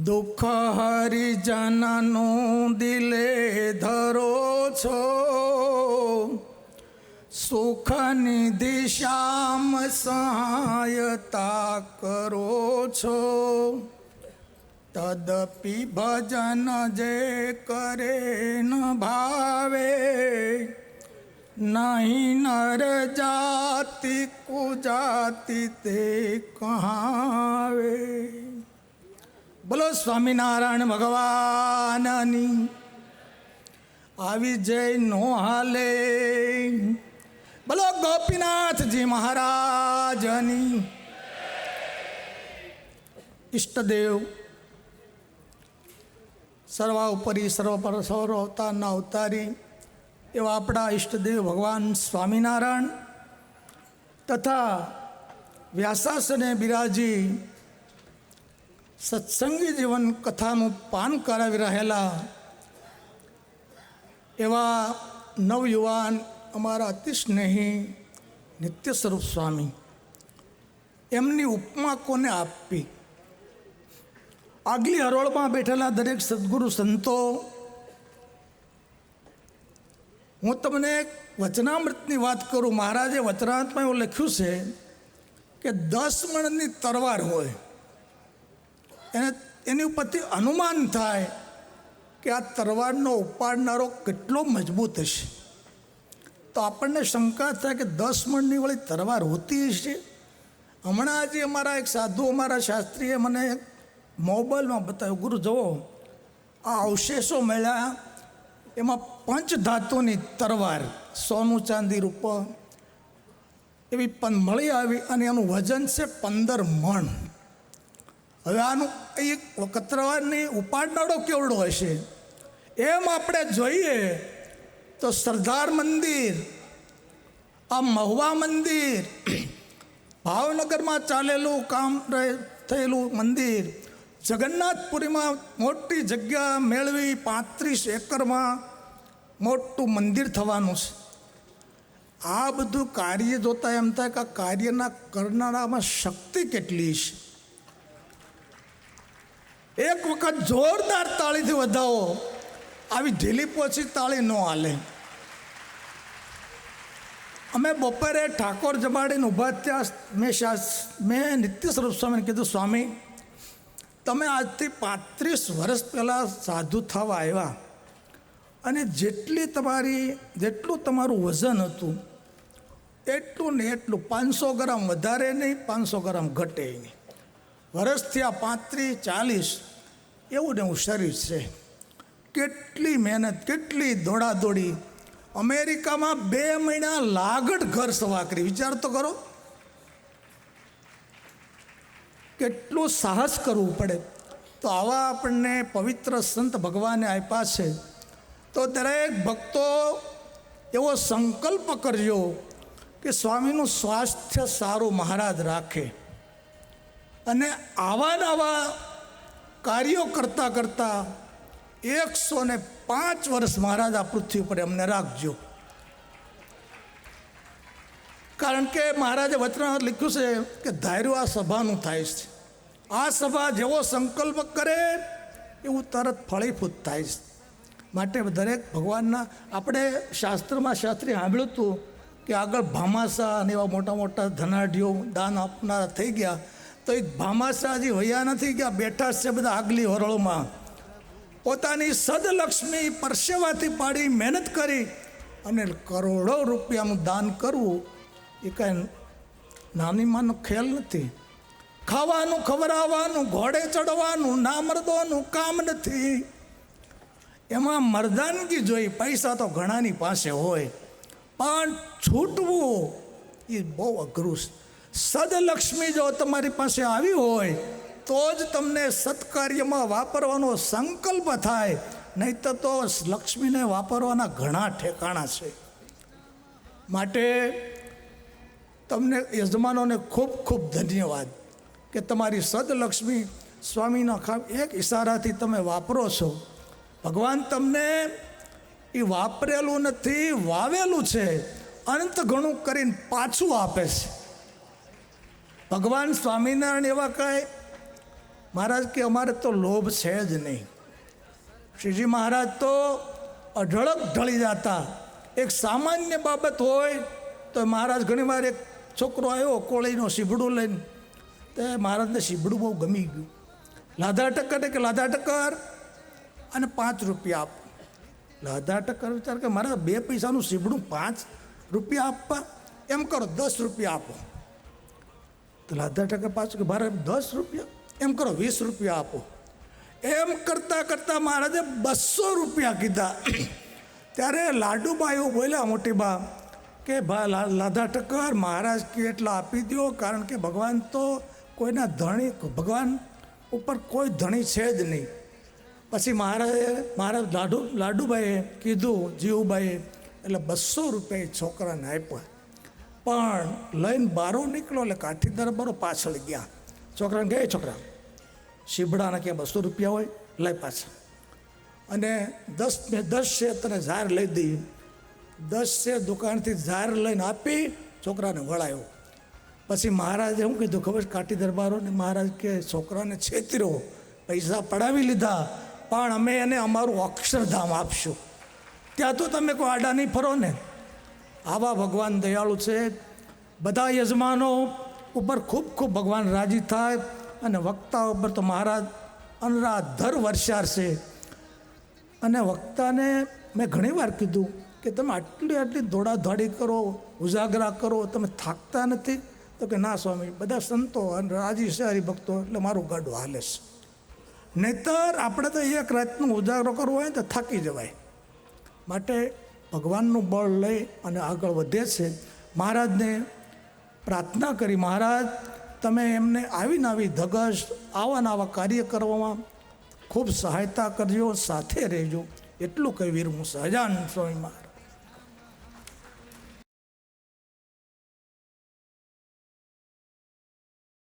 દુઃખ હરિજનનું દિલે ધરો છો, સુખની દિશામ સહાયતા કરો છો. તદપિ ભજન જે કરે ન ભાવે, નહીં નર જાતિ કુજાતિ તે કહાવે. બોલો સ્વામિનારાયણ ભગવાનની આવી જય નો હાલે. બોલો ગોપીનાથજી મહારાજની. ઈષ્ટદેવ સર્વા ઉપરી સર્વ પર સર્વ અવતારના અવતારી એવા આપણા ઈષ્ટદેવ ભગવાન સ્વામિનારાયણ તથા વ્યાસાસને બિરાજી સત્સંગી જીવન કથાનું પાન કરાવી રહેલા એવા નવયુવાન અમારા અતિ સ્નેહી નિત્ય સ્વરૂપ સ્વામી, એમની ઉપમા કોને આપવી? આગલી હરોળમાં બેઠેલા દરેક સદગુરુ સંતો, હું તમને એક વચનામૃતની વાત કરું. મહારાજે વચનામૃતમાં એવું લખ્યું છે કે 10 મણની તરવાર હોય, એની ઉપરથી અનુમાન થાય કે આ તરવારનો ઉપાડનારો કેટલો મજબૂત હશે. તો આપણને શંકા થાય કે 10 મણની વળી તરવાર હોતી હશે. હમણાં આજે અમારા એક સાધુ, અમારા શાસ્ત્રીએ મને મોબાઈલમાં બતાવ્યું, ગુરુ જુઓ આ અવશેષો મળ્યા, એમાં પંચધાતુની તરવાર, સોનું ચાંદી રૂપ એવી પણ મળી આવી અને એનું વજન છે 15 મણ. હવે આનું એક તરવારની ઉપાડનારો કેવડો હશે? એમ આપણે જોઈએ તો સરદાર મંદિર, આ મહુવા મંદિર, ભાવનગરમાં ચાલેલું કામ થયેલું મંદિર, જગન્નાથપુરીમાં મોટી જગ્યા મેળવી 35 એકરમાં મોટું મંદિર થવાનું છે. આ બધું કાર્ય જોતા એમ થાય કે આ કાર્યના કરનારામાં શક્તિ કેટલી છે. એક વખત જોરદાર તાળીથી વધાવો, આવી ઢીલી પોચી તાળી ન હાલે. અમે બપોરે ઠાકોર જમાડીને ઊભા થયા. મેં નિત્ય સ્વરૂપ સ્વામીને કીધું, સ્વામી તમે આજથી 35 વર્ષ પહેલાં સાધુ થવા આવ્યા અને જેટલું તમારું વજન હતું એટલું ને એટલું, 500 ગ્રામ વધારે નહીં, 500 ગ્રામ ઘટે નહીં. વર્ષ થયા 35-40, એવું ને એવું શરીર છે. કેટલી મહેનત, કેટલી દોડાદોડી. અમેરિકામાં 2 મહિના લાગડ ઘર સવા કરી. વિચાર તો કરો, કેટલું સાહસ કરવું પડે. તો આવા આપણને પવિત્ર સંત ભગવાને આપ્યા છે. તો દરેક ભક્તો એવો સંકલ્પ કરજો કે સ્વામીનું સ્વાસ્થ્ય સારું મહારાજ રાખે અને આવા કાર્યો કરતાં કરતાં 105 વર્ષ મહારાજ આ પૃથ્વી ઉપર એમને રાખજો. કારણ કે મહારાજે વચનમાં લખ્યું છે કે ધાર્યું આ સભાનું થાય છે. આ સભા જેવો સંકલ્પ કરે એવું તરત ફળીફૂત થાય છે. માટે દરેક ભગવાનના, આપણે શાસ્ત્રી સાંભળ્યું હતું કે આગળ ભામાસા અને એવા મોટા મોટા ધનાઢ્યો દાન આપનારા થઈ ગયા, તો એ ભામાસા હજી વયા નથી ગયા, બેઠા છે બધા આગલી હરોળમાં. પોતાની સદલક્ષ્મી પરસેવાથી પાડી મહેનત કરી અને કરોડો રૂપિયાનું દાન કરવું એ કાંઈ નાની માનો ખેલ નથી. ખાવાનું, ખવડાવવાનું, ઘોડે ચડવાનું, ના મર્દોનું કામ નથી. એમાં મર્દાનગી જોઈ. પૈસા તો ઘણાની પાસે હોય, પણ છૂટવું એ બહુ અઘરું છે. સદલક્ષ્મી જો તમારી પાસે આવી હોય તો જ તમને સત્કાર્યમાં વાપરવાનો સંકલ્પ થાય, નહીં તો લક્ષ્મીને વાપરવાના ઘણા ઠેકાણા છે. માટે તમને યજમાનોને ખૂબ ખૂબ ધન્યવાદ કે તમારી સદલક્ષ્મી સ્વામીના એક ઈશારાથી તમે વાપરો છો. ભગવાન તમને એ વાપરેલું નથી, વાવેલું છે. અનંત ઘણું કરીને પાછું આપે છે. ભગવાન સ્વામિનારાયણ એવા કાંઈ મહારાજ કે અમારે તો લોભ છે જ નહીં. શ્રીજી મહારાજ તો અઢળક ઢળી જતા. એક સામાન્ય બાબત હોય તો મહારાજ ઘણીવાર એક છોકરો આવ્યો કોળીનો સીબડું લઈને, તો મહારાજને સીબડું બહુ ગમી ગયું. લાધા ટક્કરે કે લાધા ટક્કર અને 5 રૂપિયા આપો. લાધા ટક્કર વિચાર કે મારા 2 પૈસાનું સીબડું 5 રૂપિયા આપવા, એમ કરો 10 રૂપિયા આપો. તો લાધા ટક્કર પાછું કે મારે 10 રૂપિયા, એમ કરો 20 રૂપિયા આપો. એમ કરતાં કરતાં મહારાજે 200 રૂપિયા કીધા. ત્યારે લાડુબા એવું બોલ્યા મોટી બા કે લાધા ટક્કર મહારાજ કે એટલા આપી દો, કારણ કે ભગવાન તો કોઈના ધણી, ભગવાન ઉપર કોઈ ધણી છે જ નહીં. પછી મહારાજ લાડુભાઈએ કીધું જીવુબાઈએ, એટલે 200 રૂપિયા છોકરાને આપ્યા. પણ લઈને બારો નીકળો એટલે કાઠી દરબારો પાછળ ગયા. છોકરાને કહે છોકરા શીબડાના ક્યાં 200 રૂપિયા હોય લઈ પાછા, અને 10 શેર તને ઝાર લઈ દઈએ. 10 શેર દુકાનથી ઝાર લઈને આપી છોકરાને વળાયો. પછી મહારાજે શું કીધું ખબર છે કાઠી દરબારોને? મહારાજ કે છોકરાને છેતર્યો, પૈસા પડાવી લીધા, પણ અમે એને અમારું અક્ષરધામ આપશું, ત્યાં તો તમે કોઈ આડા નહીં ફરો ને. આવા ભગવાન દયાળુ છે. બધા યજમાનો ઉપર ખૂબ ખૂબ ભગવાન રાજી થાય, અને વક્તા ઉપર તો મહારાજ અનરાધર વર્ષાર છે. અને વક્તાને મેં ઘણીવાર કીધું કે તમે આટલી દોડાદોડી કરો, ઉજાગરા કરો, તમે થાકતા નથી? તો કે ના સ્વામી, બધા સંતો અને રાજી છે હરિભક્તો, એટલે મારું ગાડું હાલે છે. નહીંતર આપણે તો એક રાતનું ઉજાગરો કરવો હોય તો થાકી જવાય. માટે ભગવાનનું બળ લઈ અને આગળ વધે છે. મહારાજને પ્રાર્થના કરી, મહારાજ તમે એમને આવીને આવી ધગશ, આવા આવા કાર્ય કરવામાં ખૂબ સહાયતા કરજો, સાથે રહેજો. એટલું કહી વીર હું સહજાનંદ સ્વામી મહારાજ.